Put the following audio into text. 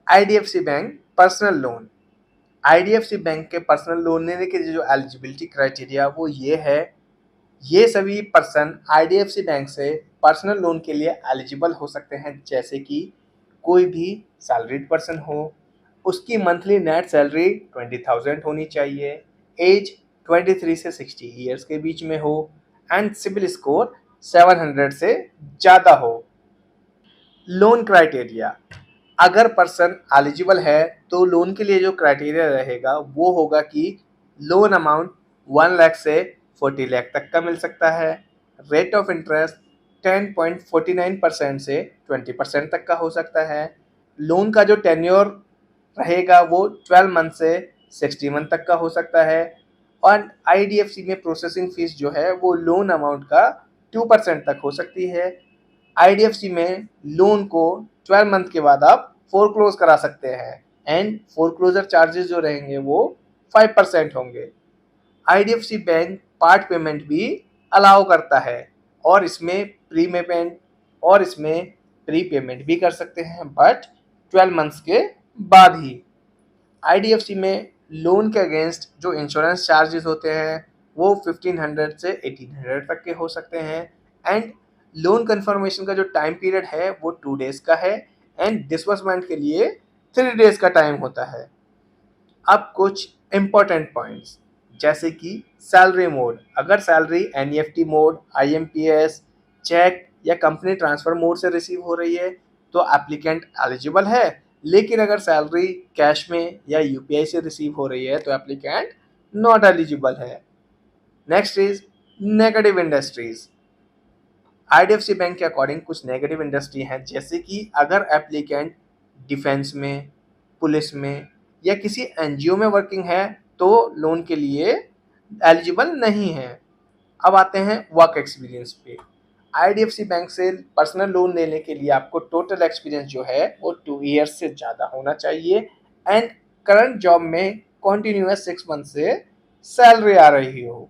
IDFC bank personal loan. IDFC bank के personal loan लेने के जो एलिजिबिलिटी क्राइटेरिया वो ये है, ये सभी पर्सन आईडीएफसी बैंक से पर्सनल लोन के लिए एलिजिबल हो सकते हैं, जैसे कि कोई भी सैलरीड पर्सन हो, उसकी मंथली नेट सैलरी 20,000 होनी चाहिए, एज 23 से 60 ईयर्स के बीच में हो एंड सिबिल स्कोर 700 से ज़्यादा हो। लोन क्राइटेरिया, अगर पर्सन एलिजिबल है तो लोन के लिए जो क्राइटेरिया रहेगा वो होगा कि लोन अमाउंट 1 लाख से 40 लाख तक का मिल सकता है, रेट ऑफ इंटरेस्ट 10.49% से 20% तक का हो सकता है, लोन का जो टेन्योर रहेगा वो 12 मंथ से 60 मंथ तक का हो सकता है, और आईडीएफसी में प्रोसेसिंग फीस जो है वो लोन अमाउंट का 2% तक हो सकती है। आईडीएफसी में लोन को 12 मंथ के बाद आप फोरक्लोज करा सकते हैं एंड फोरक्लोजर चार्जेस जो रहेंगे वो 5% होंगे। आईडीएफसी बैंक पार्ट पेमेंट भी अलाउ करता है और इसमें प्री पेमेंट भी कर सकते हैं, बट 12 मंथ्स के बाद ही। आईडीएफसी में लोन के अगेंस्ट जो इंश्योरेंस चार्जेस होते हैं वो 1500 से 1800 तक के हो सकते हैं एंड लोन कंफर्मेशन का जो टाइम पीरियड है वो 2 डेज का है एंड डिसबर्समेंट के लिए 3 डेज का टाइम होता है। अब कुछ इम्पोर्टेंट पॉइंट्स, जैसे कि सैलरी मोड, अगर salary NEFT mode, IMPS, cheque या कंपनी ट्रांसफर मोड से रिसीव हो रही है तो एप्लीकेंट एलिजिबल है, लेकिन अगर सैलरी कैश में या यूपीआई से रिसीव हो रही है तो एप्लीकेंट नॉट एलिजिबल है। Next is negative industries. IDFC bank के अकॉर्डिंग कुछ नेगेटिव इंडस्ट्री हैं, जैसे कि अगर एप्लीकेंट डिफेंस में, पुलिस में या किसी एनजीओ में वर्किंग है तो लोन के लिए एलिजिबल नहीं है। अब आते हैं वर्क एक्सपीरियंस पे। आईडीएफसी बैंक से पर्सनल लोन लेने के लिए आपको टोटल एक्सपीरियंस जो है वो 2 ईयर्स से ज़्यादा होना चाहिए एंड करंट जॉब में कंटिन्यूअस 6 मंथ से सैलरी आ रही हो।